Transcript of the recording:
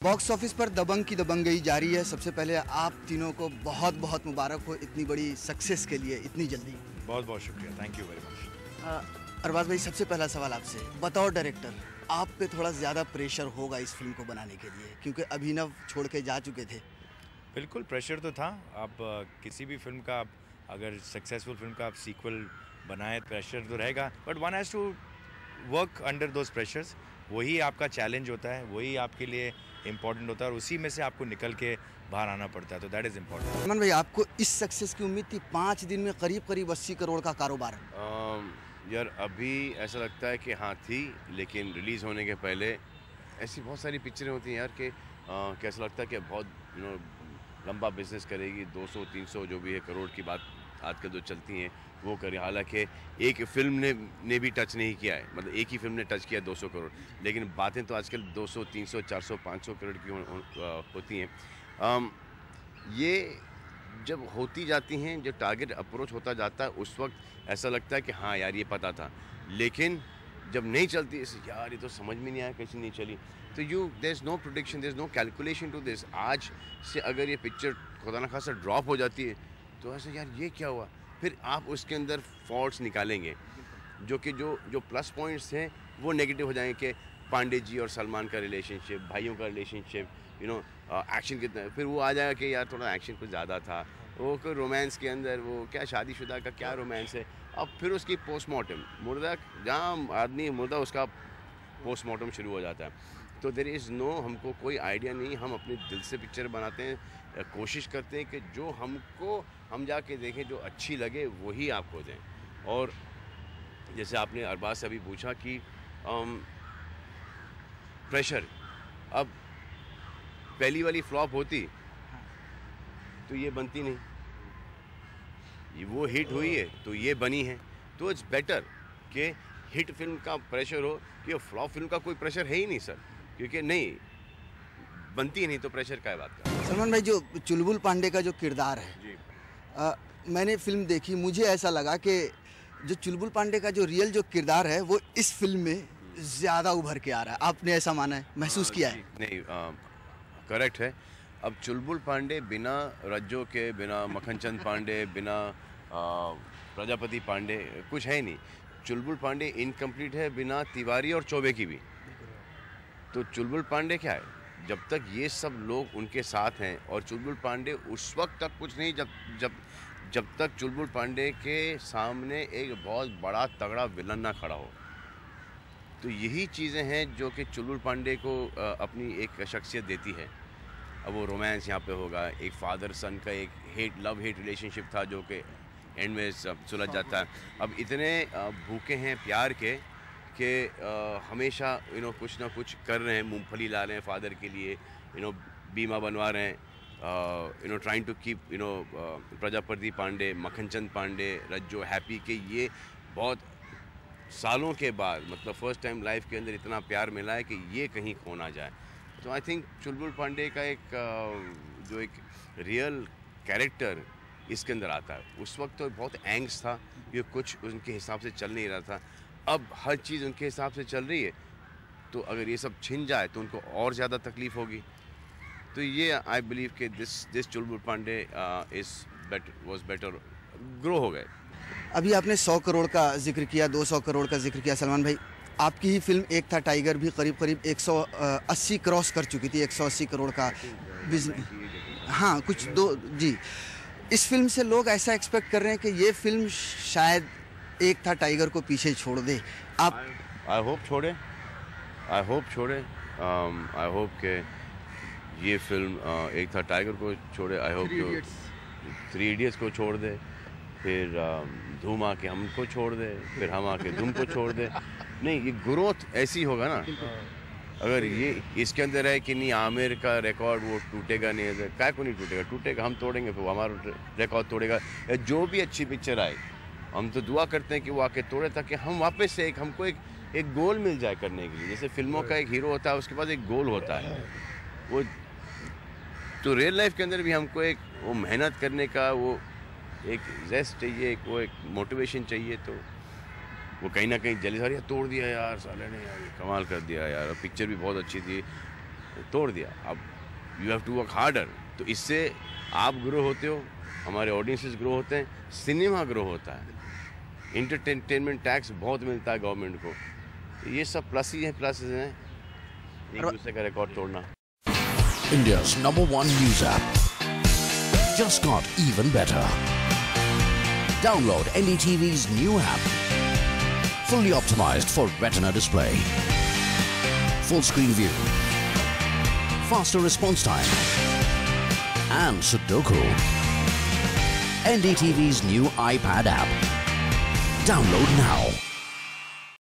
Box office पर दबंग की दबंगई जारी है। सबसे पहले आप तीनों को बहुत बहुत मुबारक हो इतनी बड़ी सक्सेस के लिए इतनी जल्दी। बहुत बहुत शुक्रिया, thank you very much. Arbaz भाई, सबसे पहला सवाल आपसे, बताओ डायरेक्टर, आप पे थोड़ा ज़्यादा प्रेशर होगा इस फिल्म को बनाने के लिए, क्योंकि अभिनव छोड़ के जा चुके थे। बिल्कुल प्रेशर तो था। अब किसी भी फिल्म का अगर सक्सेसफुल फिल्म का आप सीक्वल बनाए, प्रेशर तो रहेगा, but one has to work under those pressures. वही आपका चैलेंज होता है, वही आपके लिए इम्पोर्टेंट होता है और उसी में से आपको निकल के बाहर आना पड़ता है, तो दैट इज़ इम्पोर्टेंट। सलमान भाई, आपको इस सक्सेस की उम्मीद थी? 5 दिन में करीब करीब 80 करोड़ का कारोबार। यार अभी ऐसा लगता है कि हाँ थी, लेकिन रिलीज़ होने के पहले ऐसी बहुत सारी पिक्चरें होती हैं यार कि कैसा लगता है कि बहुत लंबा बिजनेस करेगी, 200-300 जो भी है करोड़ की बात आजकल जो चलती हैं वो करे। हालांकि एक फिल्म ने भी टच नहीं किया है, मतलब एक ही फिल्म ने टच किया 200 करोड़, लेकिन बातें तो आजकल 200, 300, 400, 500 करोड़ की होती हैं। ये जब होती जाती हैं, जब टारगेट अप्रोच होता जाता है, उस वक्त ऐसा लगता है कि हाँ यार ये पता था, लेकिन जब नहीं चलती यार ये तो समझ में नहीं आया कैसे नहीं चली। तो there is no prediction, there is no calculation to this. आज से अगर ये पिक्चर खुदा न खासा ड्रॉप हो जाती है तो ऐसा यार ये क्या हुआ, फिर आप उसके अंदर फॉल्ट्स निकालेंगे जो कि जो प्लस पॉइंट्स हैं वो नेगेटिव हो जाएंगे कि पांडे जी और सलमान का रिलेशनशिप, भाइयों का रिलेशनशिप, एक्शन कितना, फिर वो आ जाएगा कि यार थोड़ा एक्शन कुछ ज़्यादा था, वो कोई रोमांस के अंदर वो क्या शादीशुदा का क्या रोमांस है। अब फिर उसकी पोस्टमार्टम, मुर्दा जहाँ आदमी मुर्दा उसका पोस्टमार्टम शुरू हो जाता है। तो देयर इज़ नो, हमको कोई आइडिया नहीं, हम अपने दिल से पिक्चर बनाते हैं, कोशिश करते हैं कि जो हम जाके देखें, जो अच्छी लगे वही आपको दें। और जैसे आपने अरबाज से अभी पूछा कि प्रेशर, अब पहली वाली फ्लॉप होती तो ये बनती नहीं, ये वो हिट हुई है तो ये बनी है, तो इट्स बेटर कि हिट फिल्म का प्रेशर हो कि फ्लॉप फिल्म का कोई प्रेशर है ही नहीं सर, क्योंकि नहीं बनती नहीं तो प्रेशर क्या बात का। सलमान भाई, जो चुलबुल पांडे का जो किरदार है जी, मैंने फिल्म देखी, मुझे ऐसा लगा कि जो चुलबुल पांडे का जो रियल जो किरदार है वो इस फिल्म में ज़्यादा उभर के आ रहा है। आपने ऐसा माना है, महसूस किया है? नहीं, करेक्ट है। अब चुलबुल पांडे बिना रज्जो के, बिना मक्खन पांडे, बिना प्रजापति पांडे कुछ है नहीं। चुलबुल पांडे इनकम्प्लीट है बिना तिवारी और चौबे की भी। तो चुलबुल पांडे क्या है, जब तक ये सब लोग उनके साथ हैं, और चुलबुल पांडे उस वक्त तक कुछ नहीं जब तक चुलबुल पांडे के सामने एक बहुत बड़ा तगड़ा विलन ना खड़ा हो। तो यही चीज़ें हैं जो कि चुलबुल पांडे को अपनी एक शख्सियत देती है। अब वो रोमांस यहाँ पे होगा, एक फादर सन का एक लव हेट रिलेशनशिप था जो कि एंड में सुलझ जाता है। अब इतने भूखे हैं प्यार के कि हमेशा कुछ ना कुछ कर रहे हैं, मूंगफली ला रहे हैं फादर के लिए, बीमा बनवा रहे हैं, trying to keep Prajapati Pandey, Makkhan Pandey, Rajjo happy के ये बहुत सालों के बाद, मतलब फर्स्ट टाइम लाइफ के अंदर इतना प्यार मिला है कि ये कहीं खो ना जाए। तो आई थिंक चुलबुल पांडे का जो एक रियल कैरेक्टर इसके अंदर आता है। उस वक्त तो बहुत एंग्स था, ये कुछ उनके हिसाब से चल नहीं रहा था, अब हर चीज़ उनके हिसाब से चल रही है, तो अगर ये सब छिन जाए तो उनको और ज़्यादा तकलीफ़ होगी। तो ये आई बिलीव कि this Chulbul Pandey was better, grow हो गए। अभी आपने 100 करोड़ का जिक्र किया, 200 करोड़ का जिक्र किया। सलमान भाई, आपकी ही फिल्म एक था टाइगर भी करीब करीब 180 क्रॉस कर चुकी थी, 180 करोड़ का बिजनेस। हाँ, कुछ दो जी। इस फिल्म से लोग ऐसा एक्सपेक्ट कर रहे हैं कि ये फिल्म शायद एक था टाइगर को पीछे छोड़ दे। आप आई होप छोड़े, आई होप के ये फिल्म एक था टाइगर को छोड़े, आई होप 3 इडियट्स को छोड़ दे, फिर धूम आके हमको छोड़ दे, फिर हम आके धूम को छोड़ दे। नहीं, ये ग्रोथ ऐसी होगा ना, अगर ये इसके अंदर है कि नहीं आमिर का रिकॉर्ड वो टूटेगा नहीं, काय को नहीं टूटेगा, हम तोड़ेंगे, फिर हमारा रिकॉर्ड तोड़ेगा। या जो भी अच्छी पिक्चर आए, हम तो दुआ करते हैं कि वो आके तोड़े, ताकि हम वापस से हमको एक गोल मिल जाए करने के लिए। जैसे फिल्मों का एक हीरो होता है, उसके पास एक गोल होता है, वो तो रियल लाइफ के अंदर भी हमको वो मेहनत करने का वो एक जेस्ट चाहिए, एक मोटिवेशन चाहिए। तो वो कहीं ना कहीं जल्दी सारी तोड़ दिया यार साले ने, यार कमाल कर दिया यार, पिक्चर भी बहुत अच्छी थी। तोड़ दिया। अब you have to work harder. तो इससे आप ग्रो होते हो, हमारे ऑडियंसेस ग्रो होते हैं, सिनेमा ग्रो होता है, इंटरटेनमेंट टैक्स बहुत मिलता है गवर्नमेंट को। तो ये सब प्लस ही हैं, प्लसेस हैं, एक दूसरे का रिकॉर्ड तोड़ना। India's #1 news app just got even better. Download NDTV's new app. Fully optimized for retina display. Full screen view. Faster response time. And Sudoku. NDTV's new iPad app. Download now.